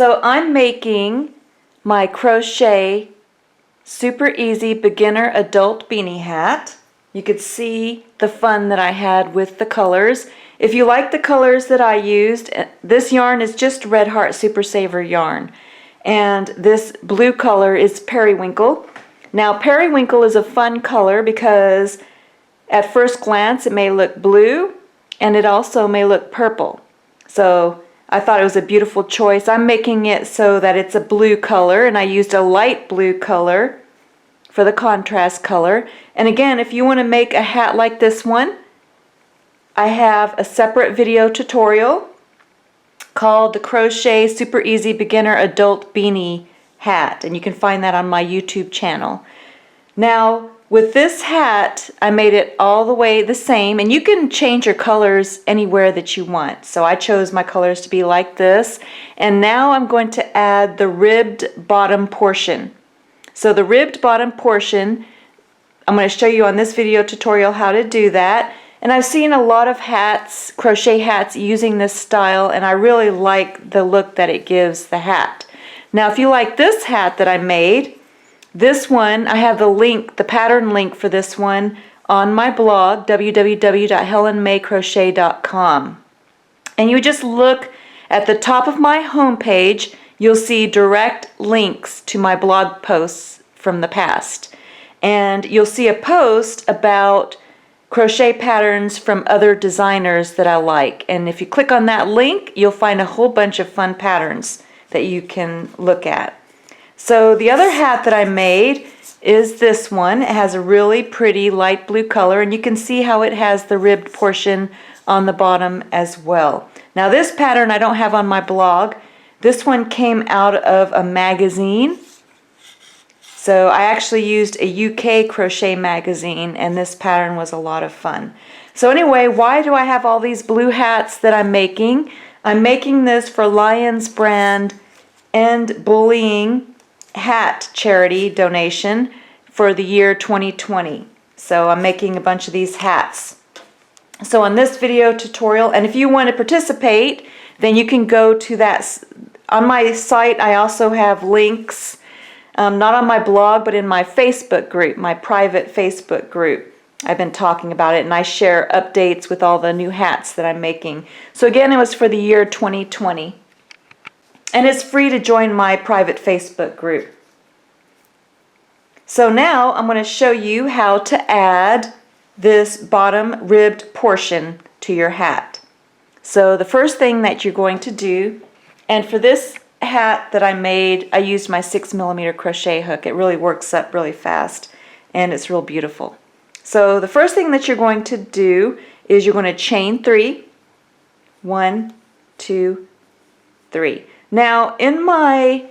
So I'm making my crochet super easy beginner adult beanie hat. You could see the fun that I had with the colors. If you like the colors that I used, this yarn is just Red Heart Super Saver yarn. And this blue color is Periwinkle. Now Periwinkle is a fun color because at first glance it may look blue and it also may look purple. So I thought it was a beautiful choice. I'm making it so that it's a blue color, and I used a light blue color for the contrast color. And again, if you want to make a hat like this one, I have a separate video tutorial called the Crochet Super Easy Beginner Adult Beanie Hat, and you can find that on my YouTube channel. Now with this hat, I made it all the way the same, and you can change your colors anywhere that you want. So I chose my colors to be like this, and now I'm going to add the ribbed bottom portion. So the ribbed bottom portion, I'm going to show you on this video tutorial how to do that. And I've seen a lot of hats, crochet hats, using this style, and I really like the look that it gives the hat. Now if you like this hat that I made, this one, I have the link, the pattern link for this one on my blog, www.helenmaycrochet.com. And you just look at the top of my homepage, you'll see direct links to my blog posts from the past. And you'll see a post about crochet patterns from other designers that I like. And if you click on that link, you'll find a whole bunch of fun patterns that you can look at. So the other hat that I made is this one. It has a really pretty light blue color, and you can see how it has the ribbed portion on the bottom as well. Now this pattern I don't have on my blog. This one came out of a magazine. So I actually used a UK crochet magazine, and this pattern was a lot of fun. So anyway, why do I have all these blue hats that I'm making? I'm making this for Lions Brand and Bullying Hat charity donation for the year 2020. So I'm making a bunch of these hats. So on this video tutorial, and if you want to participate, then you can go to that. On my site I also have links, not on my blog but in my Facebook group, my private Facebook group. I've been talking about it, and I share updates with all the new hats that I'm making. So again, it was for the year 2020. And it's free to join my private Facebook group. So now I'm going to show you how to add this bottom ribbed portion to your hat. So the first thing that you're going to do, and for this hat that I made, I used my 6mm crochet hook. It really works up really fast, and it's real beautiful. So the first thing that you're going to do is you're going to chain 3. 1, 2, 3. Now in my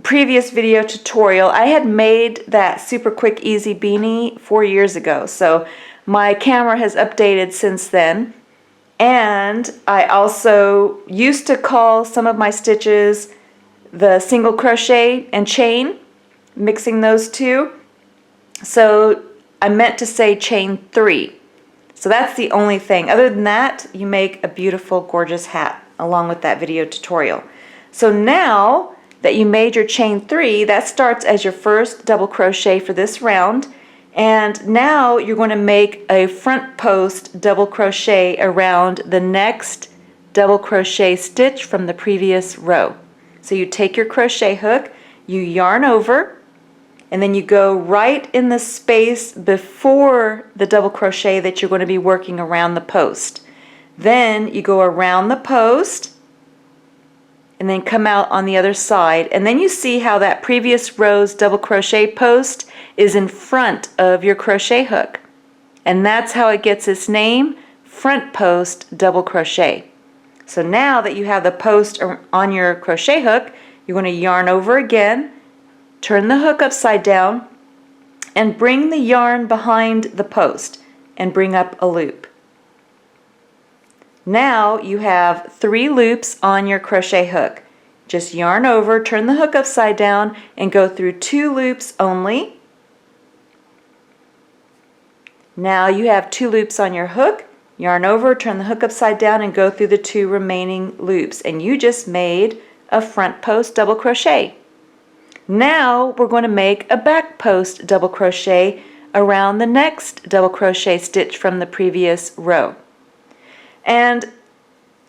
previous video tutorial, I had made that super quick easy beanie 4 years ago. So my camera has updated since then. And I also used to call some of my stitches the single crochet and chain, mixing those two. So I meant to say chain 3. So that's the only thing. Other than that, you make a beautiful, gorgeous hat along with that video tutorial. So now that you made your chain 3, that starts as your first double crochet for this round. And now you're going to make a front post double crochet around the next double crochet stitch from the previous row. So you take your crochet hook, you yarn over, and then you go right in the space before the double crochet that you're going to be working around the post. Then you go around the post and then come out on the other side, and then you see how that previous row's double crochet post is in front of your crochet hook, and that's how it gets its name, front post double crochet. So now that you have the post on your crochet hook, you're going to yarn over again, turn the hook upside down, and bring the yarn behind the post and bring up a loop. Now you have 3 loops on your crochet hook. Just yarn over, turn the hook upside down, and go through 2 loops only. Now you have 2 loops on your hook, yarn over, turn the hook upside down, and go through the 2 remaining loops. And you just made a front post double crochet. Now we're going to make a back post double crochet around the next double crochet stitch from the previous row. And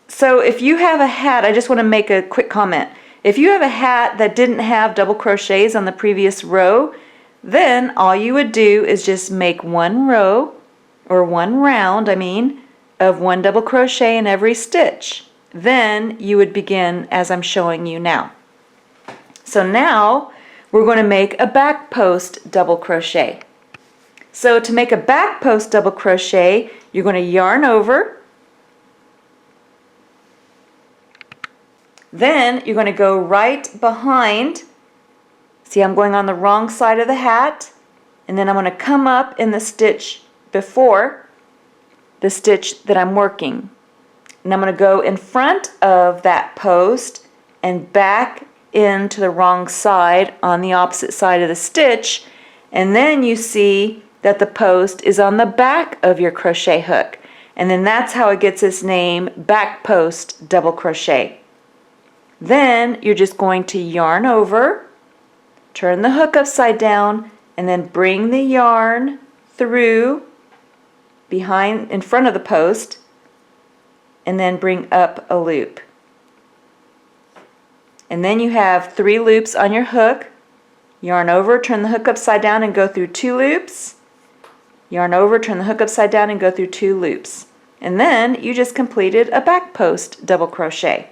so if you have a hat, I just want to make a quick comment. If you have a hat that didn't have double crochets on the previous row, then all you would do is just make one row, or one round, of one double crochet in every stitch. Then you would begin as I'm showing you now. So now we're going to make a back post double crochet. So to make a back post double crochet, you're going to yarn over. Then you're going to go right behind. See, I'm going on the wrong side of the hat, and then I'm going to come up in the stitch before the stitch that I'm working. And I'm going to go in front of that post and back into the wrong side on the opposite side of the stitch, and then you see that the post is on the back of your crochet hook, and then that's how it gets its name, back post double crochet. Then you're just going to yarn over, turn the hook upside down, and then bring the yarn through behind in front of the post, and then bring up a loop. And then you have 3 loops on your hook. Yarn over, turn the hook upside down and go through 2 loops. Yarn over, turn the hook upside down and go through 2 loops. And then you just completed a back post double crochet.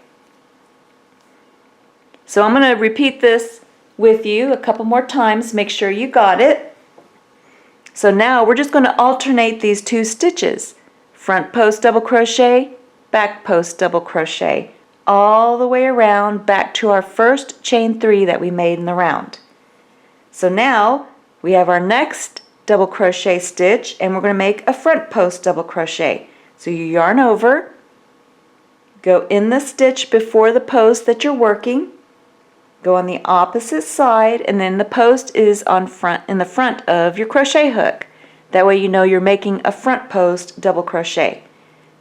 So I'm going to repeat this with you a couple more times, make sure you got it. So now we're just going to alternate these 2 stitches. Front post double crochet, back post double crochet, all the way around back to our first chain 3 that we made in the round. So now we have our next double crochet stitch, and we're going to make a front post double crochet. So you yarn over, go in the stitch before the post that you're working, go on the opposite side, and then the post is in the front of your crochet hook. That way you know you're making a front post double crochet.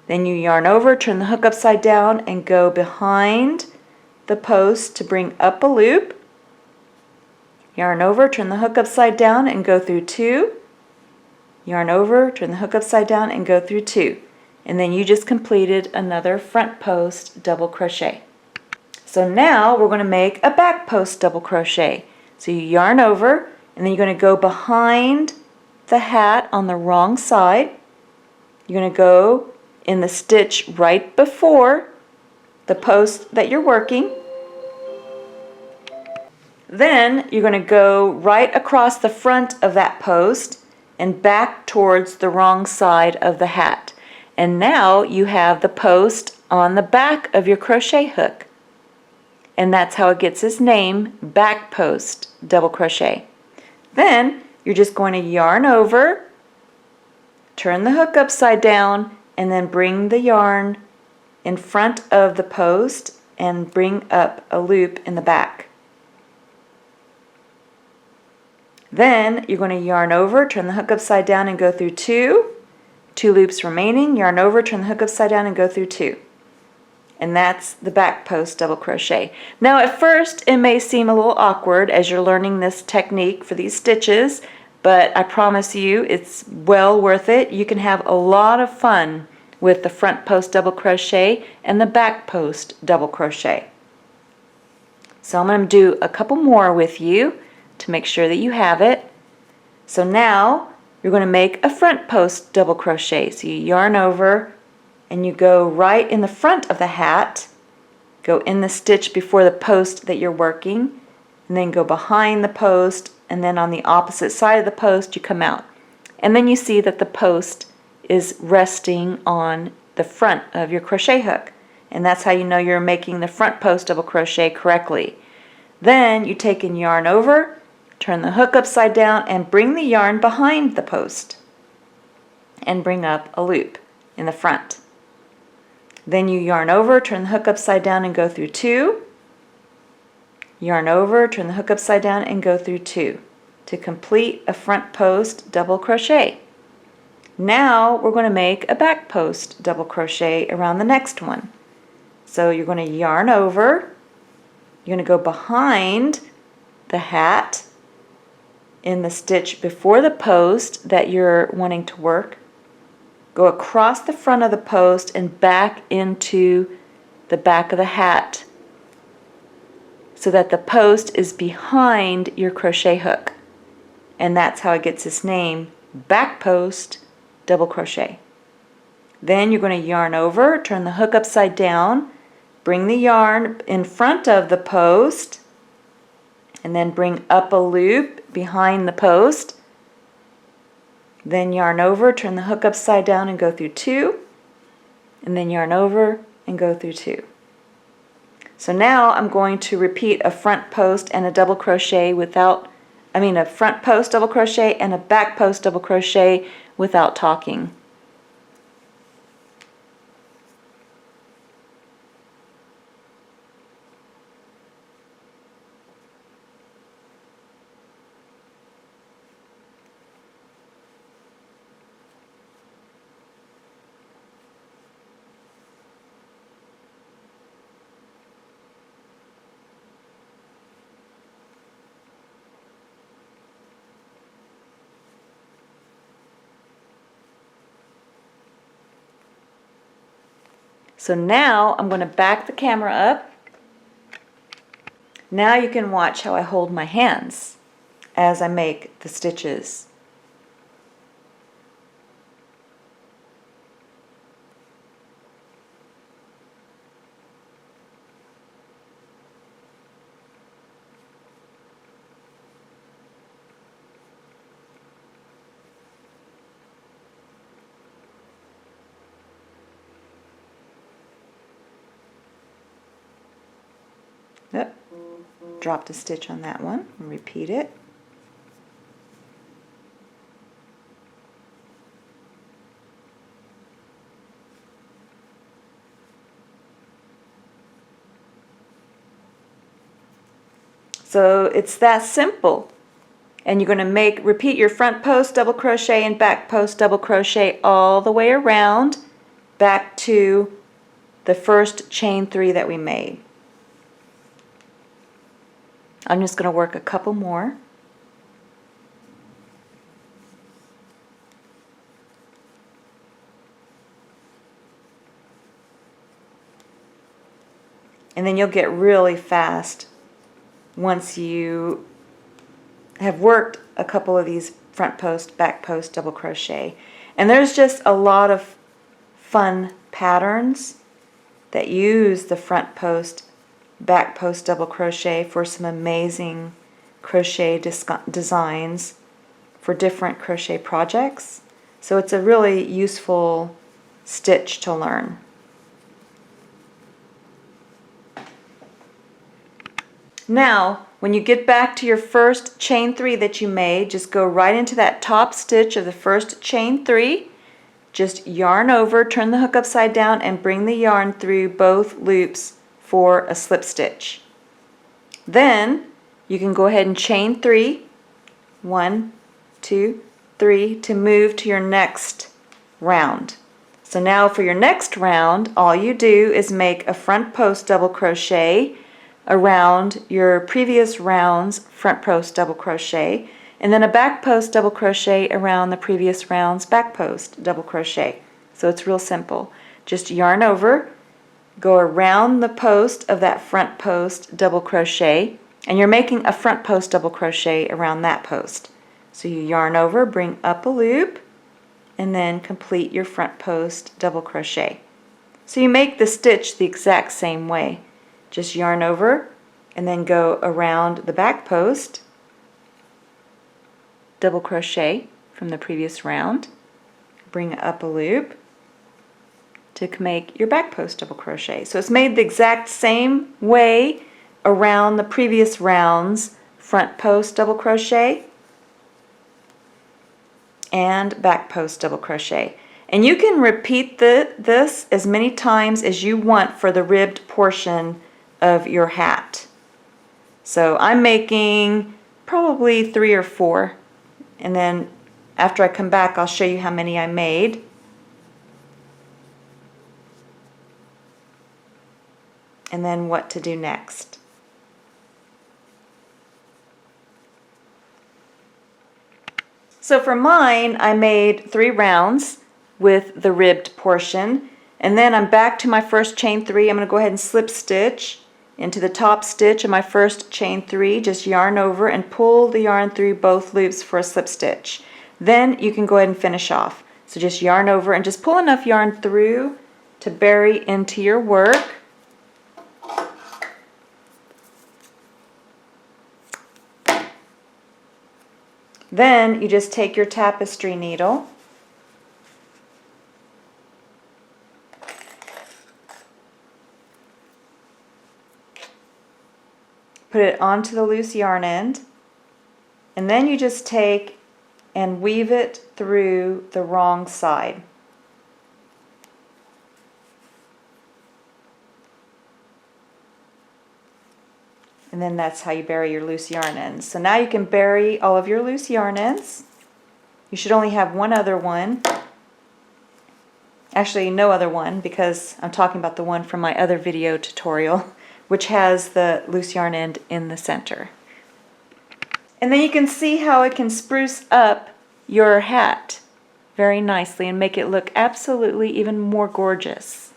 Then you yarn over, turn the hook upside down, and go behind the post to bring up a loop. Yarn over, turn the hook upside down, and go through 2. Yarn over, turn the hook upside down, and go through 2. And then you just completed another front post double crochet. So now we're going to make a back post double crochet. So you yarn over, and then you're going to go behind the hat on the wrong side. You're going to go in the stitch right before the post that you're working. Then you're going to go right across the front of that post and back towards the wrong side of the hat. And now you have the post on the back of your crochet hook. And that's how it gets its name, back post double crochet. Then you're just going to yarn over, turn the hook upside down, and then bring the yarn in front of the post and bring up a loop in the back. Then you're going to yarn over, turn the hook upside down and go through 2 loops remaining, yarn over, turn the hook upside down and go through 2. And that's the back post double crochet. Now at first it may seem a little awkward as you're learning this technique for these stitches, but I promise you it's well worth it. You can have a lot of fun with the front post double crochet and the back post double crochet. So I'm going to do a couple more with you to make sure that you have it. So now you're going to make a front post double crochet. So you yarn over and you go right in the front of the hat, go in the stitch before the post that you're working, and then go behind the post, and then on the opposite side of the post you come out. And then you see that the post is resting on the front of your crochet hook. And that's how you know you're making the front post double crochet correctly. Then you take and yarn over, turn the hook upside down, and bring the yarn behind the post and bring up a loop in the front. Then you yarn over, turn the hook upside down and go through 2. Yarn over, turn the hook upside down and go through 2 to complete a front post double crochet. Now we're going to make a back post double crochet around the next one. So you're going to yarn over, You're going to go behind the hat in the stitch before the post that you're wanting to work. Go across the front of the post and back into the back of the hat so that the post is behind your crochet hook. And that's how it gets its name, back post double crochet. Then you're going to yarn over, turn the hook upside down, bring the yarn in front of the post, and then bring up a loop behind the post. Then yarn over, turn the hook upside down and go through 2, and then yarn over and go through 2. So now I'm going to repeat a front post and a double crochet a front post double crochet and a back post double crochet without talking. So now I'm going to back the camera up. Now you can watch how I hold my hands as I make the stitches. Yep. Dropped a stitch on that one and repeat it. So it's that simple. And you're going to repeat your front post double crochet and back post double crochet all the way around back to the first chain 3 that we made. I'm just going to work a couple more. And then you'll get really fast once you have worked a couple of these front post, back post, double crochet. And there's just a lot of fun patterns that use the front post, back post double crochet for some amazing crochet designs for different crochet projects. So it's a really useful stitch to learn. Now, when you get back to your first chain 3 that you made, just go right into that top stitch of the first chain 3. Just yarn over, turn the hook upside down, and bring the yarn through both loops for a slip stitch. Then you can go ahead and chain 3, 1, 2, 3, to move to your next round. So now for your next round, all you do is make a front post double crochet around your previous round's front post double crochet, and then a back post double crochet around the previous round's back post double crochet. So it's real simple. Just yarn over, go around the post of that front post double crochet, and you're making a front post double crochet around that post. So you yarn over, bring up a loop, and then complete your front post double crochet. So you make the stitch the exact same way. Just yarn over and then go around the back post, double crochet from the previous round, bring up a loop to make your back post double crochet. So it's made the exact same way around the previous round's front post double crochet and back post double crochet. And you can repeat this as many times as you want for the ribbed portion of your hat. So I'm making probably 3 or 4, and then after I come back I'll show you how many I made. And then what to do next. So for mine, I made 3 rounds with the ribbed portion, and then I'm back to my first chain 3. I'm going to go ahead and slip stitch into the top stitch of my first chain 3, just yarn over and pull the yarn through both loops for a slip stitch. Then you can go ahead and finish off. So just yarn over and just pull enough yarn through to bury into your work. Then you just take your tapestry needle put it onto the loose yarn end, and then you just take and weave it through the wrong side. And then that's how you bury your loose yarn ends. So now you can bury all of your loose yarn ends. You should only have one other one. Actually, no other one, because I'm talking about the one from my other video tutorial, which has the loose yarn end in the center. And then you can see how it can spruce up your hat very nicely and make it look absolutely even more gorgeous.